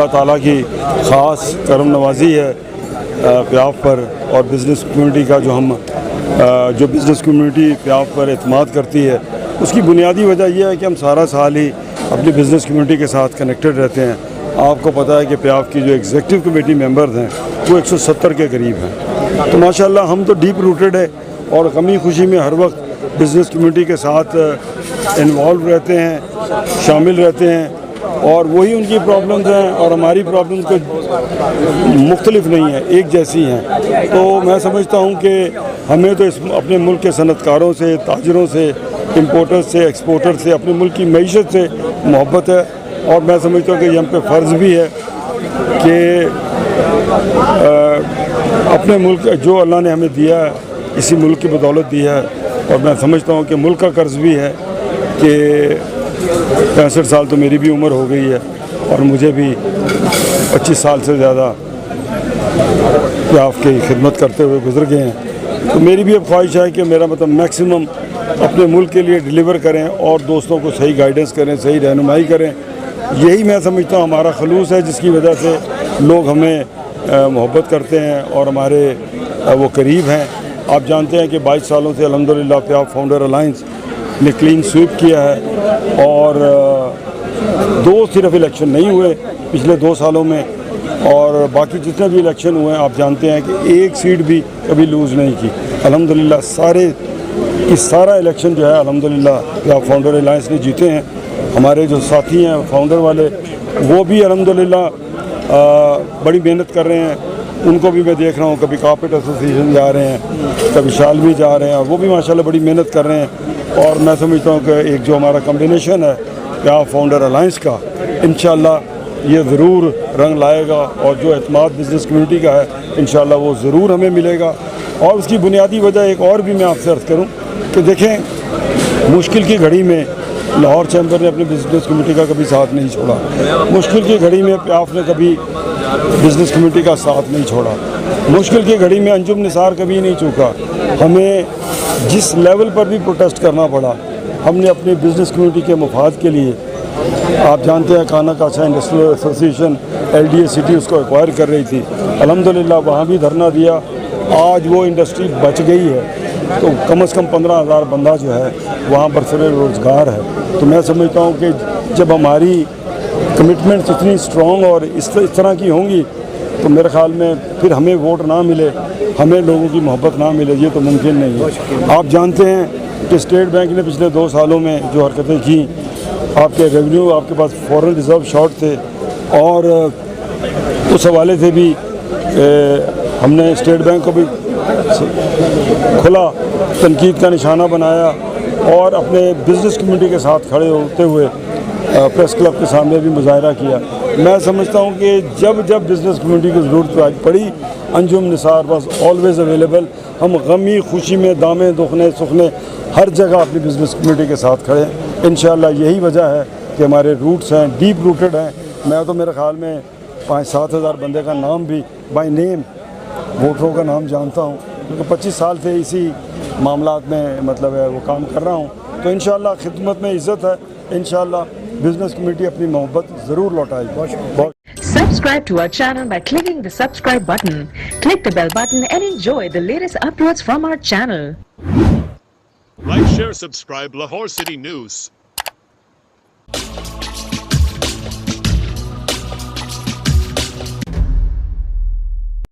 اللہ تعالیٰ کی خاص کرم نوازی ہے پیاف پر اور بزنس کمیونٹی کا جو بزنس کمیونٹی پیاف پر اعتماد کرتی ہے، اس کی بنیادی وجہ یہ ہے کہ ہم سارا سال ہی اپنی بزنس کمیونٹی کے ساتھ کنیکٹڈ رہتے ہیں. آپ کو پتہ ہے کہ پیاف کی جو ایگزیکٹو کمیٹی ممبرز ہیں وہ 170 کے قریب ہیں. تو ماشاءاللہ ہم تو ڈیپ روٹڈ ہے اور غمی خوشی میں ہر وقت بزنس کمیونٹی کے ساتھ انوالو رہتے ہیں، شامل رہتے ہیں، اور وہی ان کی پرابلمز ہیں اور ہماری پرابلمز کو مختلف نہیں ہیں، ایک جیسی ہیں. تو میں سمجھتا ہوں کہ ہمیں تو اپنے ملک کے صنعت کاروں سے، تاجروں سے، امپورٹر سے، ایکسپورٹر سے، اپنے ملک کی معیشت سے محبت ہے، اور میں سمجھتا ہوں کہ یہ ہم پہ فرض بھی ہے کہ اپنے ملک جو اللہ نے ہمیں دیا ہے اسی ملک کی بدولت دیا ہے. اور میں سمجھتا ہوں کہ ملک کا قرض بھی ہے کہ 65 سال تو میری بھی عمر ہو گئی ہے اور مجھے بھی 25 سال سے زیادہ پیاف کی خدمت کرتے ہوئے گزر گئے ہیں. تو میری بھی اب خواہش ہے کہ میرا میکسیمم اپنے ملک کے لیے ڈیلیور کریں اور دوستوں کو صحیح گائیڈنس کریں، صحیح رہنمائی کریں. یہی میں سمجھتا ہوں ہمارا خلوص ہے، جس کی وجہ سے لوگ ہمیں محبت کرتے ہیں اور ہمارے وہ قریب ہیں. آپ جانتے ہیں کہ 22 سالوں سے الحمدللہ پیاف فاؤنڈر الائنس نے کلین سویپ کیا ہے اور صرف الیکشن نہیں ہوئے پچھلے 2 سالوں میں، اور باقی جتنے بھی الیکشن ہوئے ہیں آپ جانتے ہیں کہ ایک سیٹ بھی کبھی لوز نہیں کی. الحمدللہ سارا الیکشن جو ہے الحمدللہ پیاف فاؤنڈر الائنس نے جیتے ہیں. ہمارے جو ساتھی ہیں فاؤنڈر والے وہ بھی الحمدللہ بڑی محنت کر رہے ہیں. ان کو بھی میں دیکھ رہا ہوں، کبھی کارپیٹ ایسوسیشن جا رہے ہیں، کبھی شالوی جا رہے ہیں، وہ بھی ماشاءاللہ بڑی محنت کر رہے ہیں. اور میں سمجھتا ہوں کہ ایک جو ہمارا کمبینیشن ہے پیاف فاؤنڈر الائنس کا، انشاءاللہ یہ ضرور رنگ لائے گا، اور جو اعتماد بزنس کمیونٹی کا ہے انشاءاللہ وہ ضرور ہمیں ملے گا. اور اس کی بنیادی وجہ ایک اور بھی میں آپ سے عرض کروں کہ دیکھیں، مشکل کی گھڑی میں لاہور چیمبر نے اپنی بزنس کمیونٹی کا کبھی ساتھ نہیں چھوڑا. مشکل کی گھڑی میں پیاف نے کبھی بزنس کمیونٹی کا ساتھ نہیں چھوڑا. مشکل کی گھڑی میں انجم نثار کبھی نہیں چوکا. ہمیں جس لیول پر بھی پروٹیسٹ کرنا پڑا، ہم نے اپنی بزنس کمیونٹی کے مفاد کے لیے، آپ جانتے ہیں کانا کاچھا انڈسٹریل ایسوسیشن LDA سٹی اس کو ایکوائر کر رہی تھی، الحمدللہ وہاں بھی دھرنا دیا. آج وہ انڈسٹری بچ گئی ہے تو کم از کم 15,000 بندہ جو ہے وہاں برسر روزگار ہے. تو میں سمجھتا ہوں کہ جب ہماری کمٹمنٹس اتنی اسٹرانگ اور اس طرح کی ہوں گی تو میرے خیال میں پھر ہمیں ووٹ نہ ملے، ہمیں لوگوں کی محبت نہ ملے، یہ تو ممکن نہیں ہے. آپ جانتے ہیں کہ اسٹیٹ بینک نے پچھلے 2 سالوں میں جو حرکتیں کی، آپ کے ریونیو، آپ کے پاس فورن ریزرو شارٹ تھے، اور اس حوالے سے بھی ہم نے اسٹیٹ بینک کو بھی کھلا تنقید کا نشانہ بنایا اور اپنے بزنس کمیونٹی کے ساتھ کھڑے ہوتے ہوئے پریس کلب کے سامنے بھی مظاہرہ کیا. میں سمجھتا ہوں کہ جب بزنس کمیونٹی کی ضرورت پڑی، انجم نثار واز آلویز اویلیبل. ہم غمی خوشی میں، دامے دکھنے سکھنے ہر جگہ اپنی بزنس کمیونٹی کے ساتھ کھڑے ہیں. انشاءاللہ یہی وجہ ہے کہ ہمارے روٹس ہیں، ڈیپ روٹڈ ہیں. میں تو میرے خیال میں 5-7 ہزار بندے کا نام بھی بائی نیم، ووٹروں کا نام جانتا ہوں، کیونکہ 25 سال سے اسی معاملات میں مطلب ہے وہ کام کر رہا ہوں. تو انشاءاللہ خدمت میں عزت ہے. انشاءاللہ بزنس کمیونٹی اپنی محبت ضرور لوٹائے گی. Subscribe to our channel by clicking the subscribe button. Click the bell button and enjoy the latest uploads from our channel. Like, share, subscribe Lahore City News.